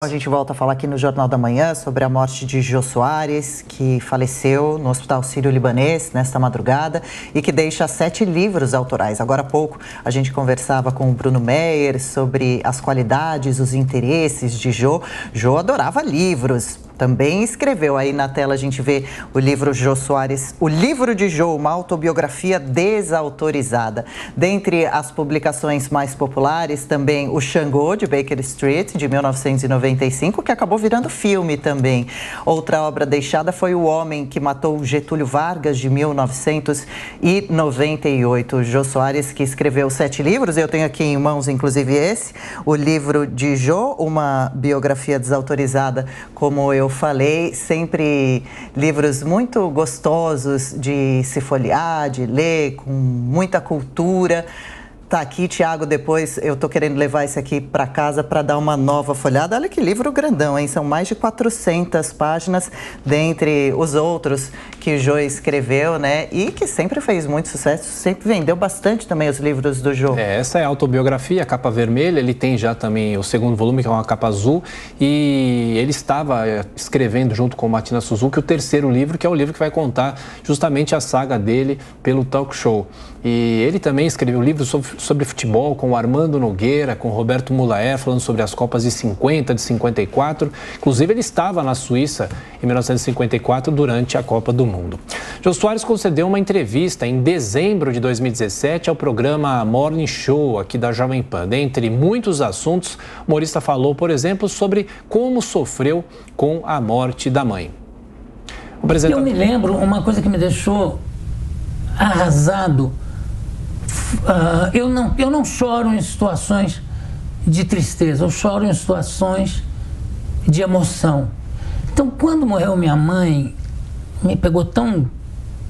A gente volta a falar aqui no Jornal da Manhã sobre a morte de Jô Soares, que faleceu no Hospital Sírio-Libanês nesta madrugada e que deixa 7 livros autorais. Agora há pouco a gente conversava com o Bruno Meyer sobre as qualidades, os interesses de Jô. Jô adorava livros. Também escreveu, aí na tela a gente vê o livro Jô Soares, o livro de Jô, uma autobiografia desautorizada. Dentre as publicações mais populares, também o Xangô, de Baker Street, de 1995, que acabou virando filme também. Outra obra deixada foi O Homem que Matou Getúlio Vargas, de 1998. Jô Soares, que escreveu 7 livros, eu tenho aqui em mãos, inclusive esse, o livro de Jô, uma biografia desautorizada, como eu falei, sempre livros muito gostosos de se folhear, de ler, com muita cultura. Tá aqui, Tiago, depois eu tô querendo levar esse aqui para casa para dar uma nova folhada. Olha que livro grandão, hein? São mais de 400 páginas, dentre os outros que Jô escreveu, né? E que sempre fez muito sucesso, sempre vendeu bastante também os livros do Jô. Essa é a autobiografia, a capa vermelha. Ele tem já também o segundo volume, que é uma capa azul. E ele estava escrevendo junto com Martina Suzuki o terceiro livro, que é o livro que vai contar justamente a saga dele pelo talk show. E ele também escreveu livros sobre futebol com o Armando Nogueira, com o Roberto Mullaer, falando sobre as Copas de 50, de 54. Inclusive, ele estava na Suíça em 1954 durante a Copa do Mundo. Jô Soares concedeu uma entrevista em dezembro de 2017 ao programa Morning Show aqui da Jovem Pan. Dentre muitos assuntos, o humorista falou, por exemplo, sobre como sofreu com a morte da mãe. Eu me lembro uma coisa que me deixou arrasado. Eu não choro em situações de tristeza, eu choro em situações de emoção. Então, quando morreu minha mãe, me pegou tão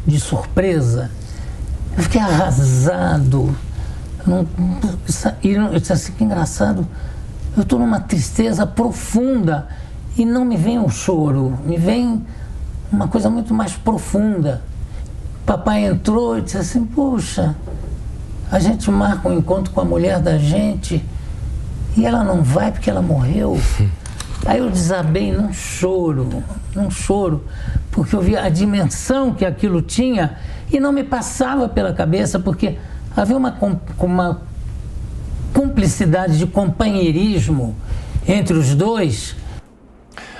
de surpresa, eu fiquei arrasado. Eu disse assim, que engraçado, eu estou numa tristeza profunda e não me vem um choro, me vem uma coisa muito mais profunda. Papai entrou e disse assim, poxa, a gente marca um encontro com a mulher da gente e ela não vai porque ela morreu. Aí eu desabei num choro, porque eu vi a dimensão que aquilo tinha e não me passava pela cabeça, porque havia uma cumplicidade de companheirismo entre os dois.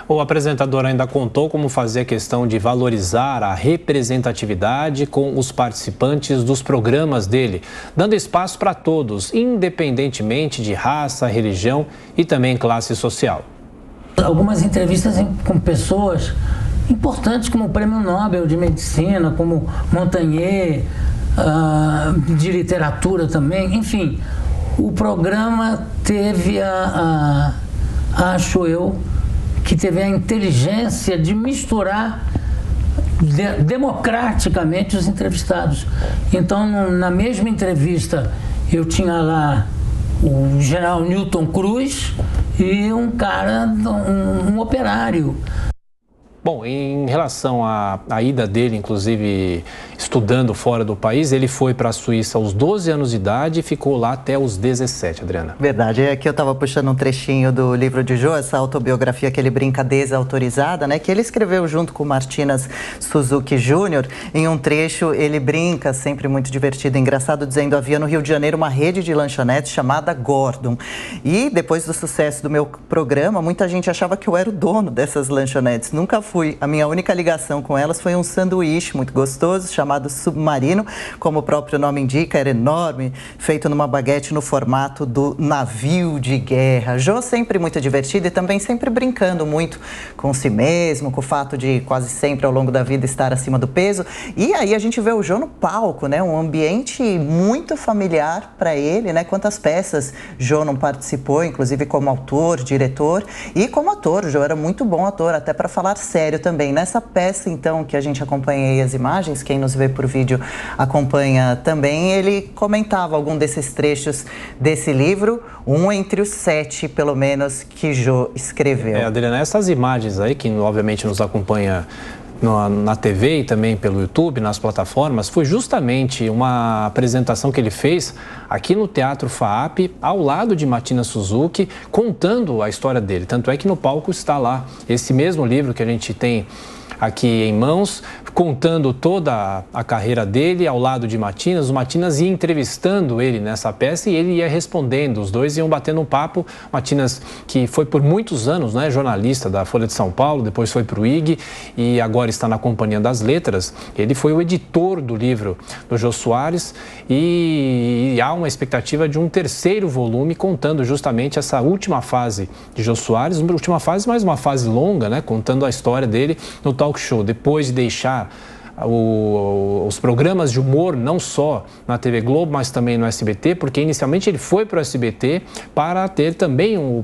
O apresentador ainda contou como fazia questão de valorizar a representatividade com os participantes dos programas dele, dando espaço para todos, independentemente de raça, religião e também classe social. Algumas entrevistas com pessoas importantes, como o Prêmio Nobel de Medicina, como Montagnier, de literatura também, enfim. O programa teve acho eu, que teve a inteligência de misturar democraticamente os entrevistados. Então, na mesma entrevista, eu tinha lá o general Newton Cruz e um cara, um operário. Bom, em relação à ida dele, inclusive estudando fora do país, ele foi para a Suíça aos 12 anos de idade e ficou lá até os 17, Adriana. Verdade, aqui eu estava puxando um trechinho do livro de Jô, essa autobiografia que ele brinca desautorizada, né? Que ele escreveu junto com Martinas Suzuki Jr. Em um trecho ele brinca, sempre muito divertido e engraçado, dizendo: havia no Rio de Janeiro uma rede de lanchonetes chamada Gordon. E depois do sucesso do meu programa, muita gente achava que eu era o dono dessas lanchonetes. Nunca fui. A minha única ligação com elas foi um sanduíche muito gostoso, chamado Submarino, como o próprio nome indica, era enorme, feito numa baguete no formato do navio de guerra. Jô sempre muito divertido e também sempre brincando muito com si mesmo, com o fato de quase sempre ao longo da vida estar acima do peso. E aí a gente vê o Jô no palco, né? Um ambiente muito familiar para ele, né? Quantas peças Jô não participou, inclusive como autor, diretor e como ator. O Jô era muito bom ator, até para falar sério também. Nessa peça, então, que a gente acompanha aí as imagens, quem nos vê por vídeo acompanha também, ele comentava algum desses trechos desse livro, um entre os 7, pelo menos, que Jô escreveu. Adriana, essas imagens aí, que obviamente nos acompanha na TV e também pelo YouTube, nas plataformas, foi justamente uma apresentação que ele fez aqui no Teatro FAAP, ao lado de Matina Suzuki, contando a história dele. Tanto é que no palco está lá esse mesmo livro que a gente tem aqui em mãos, contando toda a carreira dele ao lado de Matinas. O Matinas ia entrevistando ele nessa peça e ele ia respondendo. Os dois iam batendo um papo. Matinas, que foi por muitos anos, né, jornalista da Folha de São Paulo, depois foi para o IG e agora está na Companhia das Letras. Ele foi o editor do livro do Jô Soares e há uma expectativa de um terceiro volume contando justamente essa última fase de Jô Soares, uma última fase, mas uma fase longa, né, contando a história dele no talk show, depois de deixar os programas de humor, não só na TV Globo, mas também no SBT, porque inicialmente ele foi para o SBT para ter também um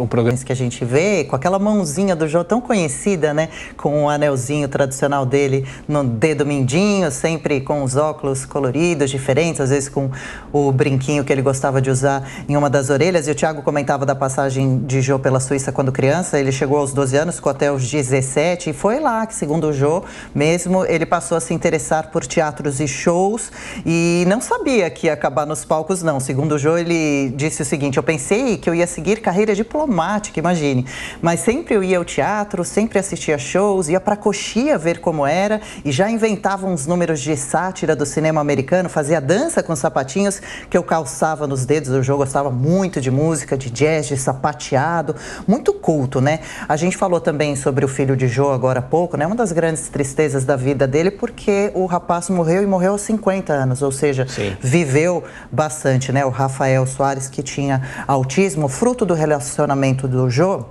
programa que a gente vê, com aquela mãozinha do Jô tão conhecida, né? Com o anelzinho tradicional dele no dedo mindinho, sempre com os óculos coloridos, diferentes, às vezes com o brinquinho que ele gostava de usar em uma das orelhas. E o Thiago comentava da passagem de Jô pela Suíça quando criança. Ele chegou aos 12 anos, ficou até os 17 e foi lá que, segundo o Jô mesmo, ele passou a se interessar por teatros e shows e não sabia que ia acabar nos palcos, não. Segundo o Jô, ele disse o seguinte: eu pensei que eu ia seguir carreira diplomática, imagine, mas sempre eu ia ao teatro, sempre assistia shows, ia para Coxia ver como era e já inventava uns números de sátira do cinema americano, fazia dança com sapatinhos que eu calçava nos dedos. O Jô gostava muito de música, de jazz, de sapateado, muito culto, né? A gente falou também sobre o filho de Jô agora há pouco, né? Uma das grandes tristezas da vida dele, porque o rapaz morreu e morreu aos 50 anos, ou seja, sim, viveu bastante, né? O Rafael Soares, que tinha autismo, fruto do relacionamento do Jô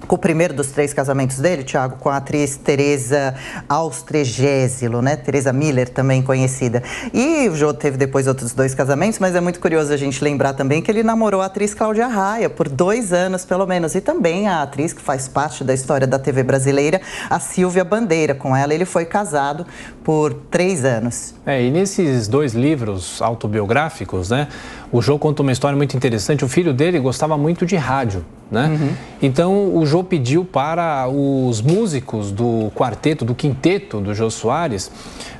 com o primeiro dos 3 casamentos dele, Thiago, com a atriz Teresa Austregésilo, né? Teresa Miller, também conhecida. E o Jô teve depois outros 2 casamentos, mas é muito curioso a gente lembrar também que ele namorou a atriz Cláudia Raia por 2 anos, pelo menos. E também a atriz que faz parte da história da TV brasileira, a Silvia Bandeira. Com ela ele foi casado por 3 anos. E nesses 2 livros autobiográficos, né? O Jô conta uma história muito interessante. O filho dele gostava muito de rádio, né? Então o Jô pediu para os músicos do quarteto, do quinteto do Jô Soares,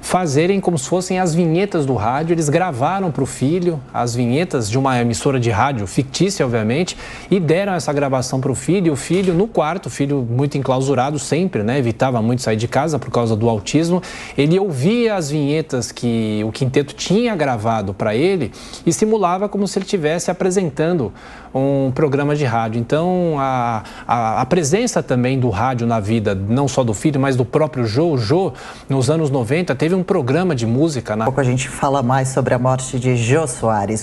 fazerem como se fossem as vinhetas do rádio. Eles gravaram para o filho as vinhetas de uma emissora de rádio, fictícia obviamente, e deram essa gravação para o filho. E o filho no quarto, o filho muito enclausurado sempre, né? Evitava muito sair de casa por causa do autismo. Ele ouvia as vinhetas que o quinteto tinha gravado para ele e simulava como se ele estivesse apresentando um programa de rádio. Então, a presença também do rádio na vida, não só do filho, mas do próprio Jô. O Jô, nos anos 90, teve um programa de música. Pouco a gente fala mais sobre a morte de Jô Soares.